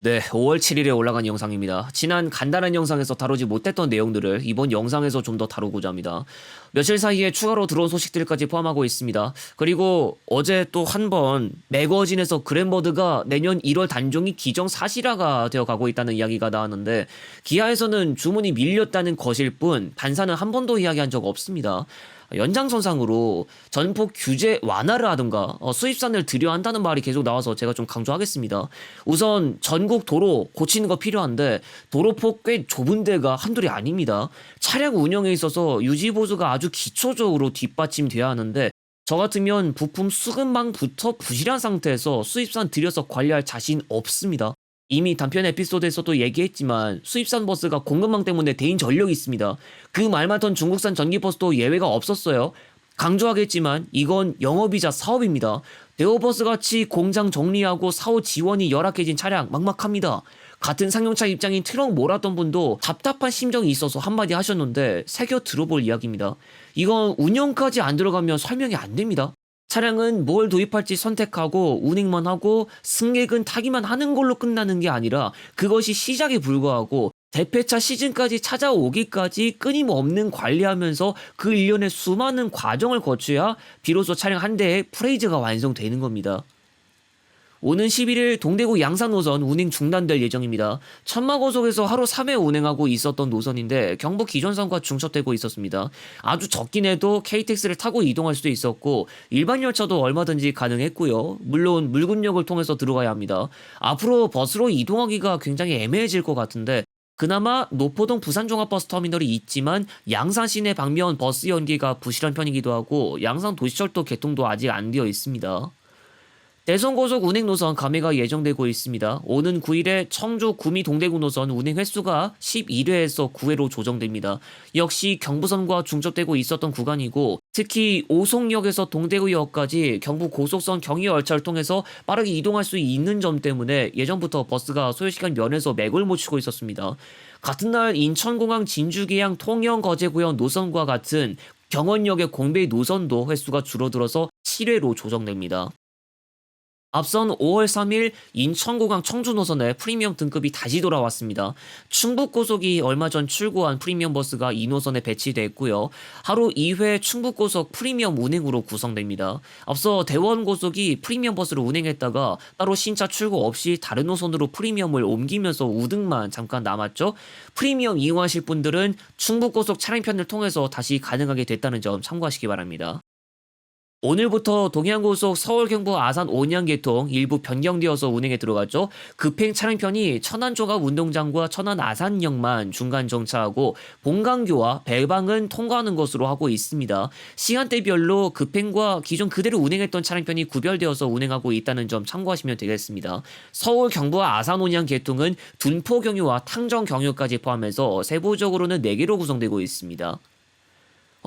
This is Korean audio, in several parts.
네, 5월 7일에 올라간 영상입니다. 지난 간단한 영상에서 다루지 못했던 내용들을 이번 영상에서 좀 더 다루고자 합니다. 며칠 사이에 추가로 들어온 소식들까지 포함하고 있습니다. 그리고 어제 또 한 번 매거진에서 그랜버드가 내년 1월 단종이 기정사실화가 되어 가고 있다는 이야기가 나왔는데 기아에서는 주문이 밀렸다는 것일 뿐 반사는 한 번도 이야기한 적 없습니다. 연장선상으로 전폭 규제 완화를 하든가 수입산을 들여야 한다는 말이 계속 나와서 제가 좀 강조하겠습니다. 우선 전국 도로 고치는 거 필요한데 도로폭 꽤 좁은 데가 한둘이 아닙니다. 차량 운영에 있어서 유지 보수가 아주 기초적으로 뒷받침돼야 하는데 저 같으면 부품 수급망부터 부실한 상태에서 수입산 들여서 관리할 자신 없습니다. 이미 단편 에피소드에서도 얘기했지만 수입산 버스가 공급망 때문에 대인 전력이 있습니다. 그 말 많던 중국산 전기버스도 예외가 없었어요. 강조하겠지만 이건 영업이자 사업입니다. 네오버스 같이 공장 정리하고 사후 지원이 열악해진 차량 막막합니다. 같은 상용차 입장인 트럭 몰았던 분도 답답한 심정이 있어서 한마디 하셨는데 새겨 들어볼 이야기입니다. 이건 운영까지 안 들어가면 설명이 안 됩니다. 차량은 뭘 도입할지 선택하고 운행만 하고 승객은 타기만 하는 걸로 끝나는 게 아니라 그것이 시작에 불과하고 대폐차 시즌까지 찾아오기까지 끊임없는 관리하면서 그 일련의 수많은 과정을 거쳐야 비로소 차량 한 대의 프레이즈가 완성되는 겁니다. 오는 11일 동대구 양산 노선 운행 중단될 예정입니다. 천마고속에서 하루 3회 운행하고 있었던 노선인데 경부 기존선과 중첩되고 있었습니다. 아주 적긴 해도 KTX를 타고 이동할 수도 있었고 일반 열차도 얼마든지 가능했고요. 물론 물군역을 통해서 들어가야 합니다. 앞으로 버스로 이동하기가 굉장히 애매해질 것 같은데 그나마 노포동 부산종합버스터미널이 있지만 양산 시내 방면 버스 연기가 부실한 편이기도 하고 양산 도시철도 개통도 아직 안 되어 있습니다. 대선고속 운행 노선 감회가 예정되고 있습니다. 오는 9일에 청주 구미 동대구 노선 운행 횟수가 11회에서 9회로 조정됩니다. 역시 경부선과 중첩되고 있었던 구간이고 특히 오송역에서 동대구역까지 경부 고속선 경의 열차를 통해서 빠르게 이동할 수 있는 점 때문에 예전부터 버스가 소요시간 면에서 맥을 못 추고 있었습니다. 같은 날 인천공항 진주계양 통영 거제구역 노선과 같은 경원역의 공배 노선도 횟수가 줄어들어서 7회로 조정됩니다. 앞선 5월 3일 인천공항 청주 노선에 프리미엄 등급이 다시 돌아왔습니다. 충북고속이 얼마 전 출고한 프리미엄 버스가 이 노선에 배치됐고요. 하루 2회 충북고속 프리미엄 운행으로 구성됩니다. 앞서 대원고속이 프리미엄 버스를 운행했다가 따로 신차 출고 없이 다른 노선으로 프리미엄을 옮기면서 우등만 잠깐 남았죠. 프리미엄 이용하실 분들은 충북고속 차량편을 통해서 다시 가능하게 됐다는 점 참고하시기 바랍니다. 오늘부터 동해안고속 서울 경부 아산 온양 개통 일부 변경되어서 운행에 들어갔죠. 급행 차량편이 천안종합운동장과 천안 아산역만 중간 정차하고 본강교와 배방은 통과하는 것으로 하고 있습니다. 시간대별로 급행과 기존 그대로 운행했던 차량편이 구별되어서 운행하고 있다는 점 참고하시면 되겠습니다. 서울 경부와 아산 온양 개통은 둔포 경유와 탕정 경유까지 포함해서 세부적으로는 4개로 구성되고 있습니다.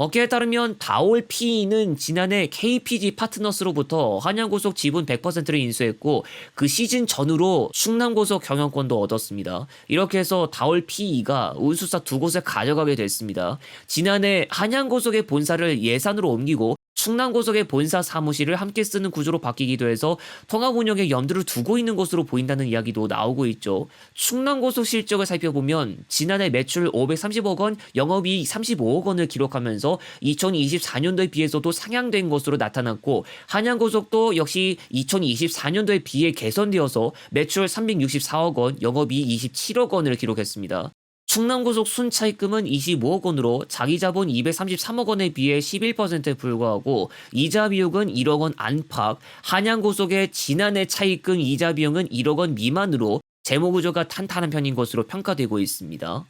업계에 따르면 다올 PE는 지난해 KPG 파트너스로부터 한양고속 지분 100%를 인수했고 그 시즌 전후로 충남고속 경영권도 얻었습니다. 이렇게 해서 다올 PE가 운수사 두 곳에 가져가게 됐습니다. 지난해 한양고속의 본사를 예산으로 옮기고 충남고속의 본사 사무실을 함께 쓰는 구조로 바뀌기도 해서 통합 운영에 염두를 두고 있는 것으로 보인다는 이야기도 나오고 있죠. 충남고속 실적을 살펴보면 지난해 매출 530억 원, 영업이익 35억 원을 기록하면서 2024년도에 비해서도 상향된 것으로 나타났고 한양고속도 역시 2024년도에 비해 개선되어서 매출 364억 원, 영업이익 27억 원을 기록했습니다. 충남고속 순차입금은 25억 원으로 자기자본 233억 원에 비해 11%에 불과하고 이자 비용은 1억 원 안팎, 한양고속의 지난해 차입금 이자 비용은 1억 원 미만으로 재무 구조가 탄탄한 편인 것으로 평가되고 있습니다.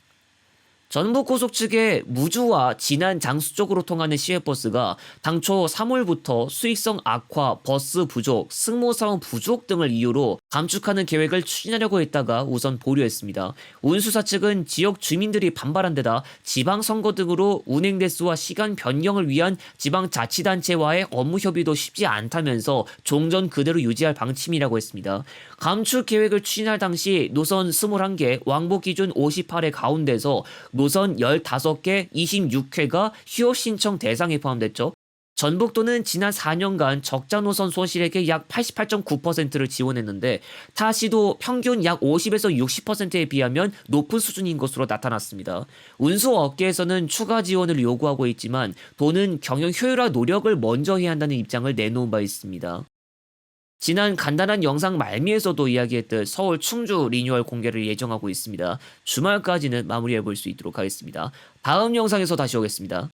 전북고속 측의 무주와 진안 장수 쪽으로 통하는 시외버스가 당초 3월부터 수익성 악화, 버스 부족, 승무사원 부족 등을 이유로 감축하는 계획을 추진하려고 했다가 우선 보류했습니다. 운수사 측은 지역 주민들이 반발한 데다 지방선거 등으로 운행 대수와 시간 변경을 위한 지방자치단체와의 업무 협의도 쉽지 않다면서 종전 그대로 유지할 방침이라고 했습니다. 감축 계획을 추진할 당시 노선 21개, 왕복 기준 58회 가운데서 노선 15개, 26회가 휴업 신청 대상에 포함됐죠. 전북도는 지난 4년간 적자 노선 손실액의 약 88.9%를 지원했는데 타시도 평균 약 50에서 60%에 비하면 높은 수준인 것으로 나타났습니다. 운수업계에서는 추가 지원을 요구하고 있지만 도는 경영 효율화 노력을 먼저 해야 한다는 입장을 내놓은 바 있습니다. 지난 간단한 영상 말미에서도 이야기했듯 서울 충주 리뉴얼 공개를 예정하고 있습니다. 주말까지는 마무리해 볼 수 있도록 하겠습니다. 다음 영상에서 다시 오겠습니다.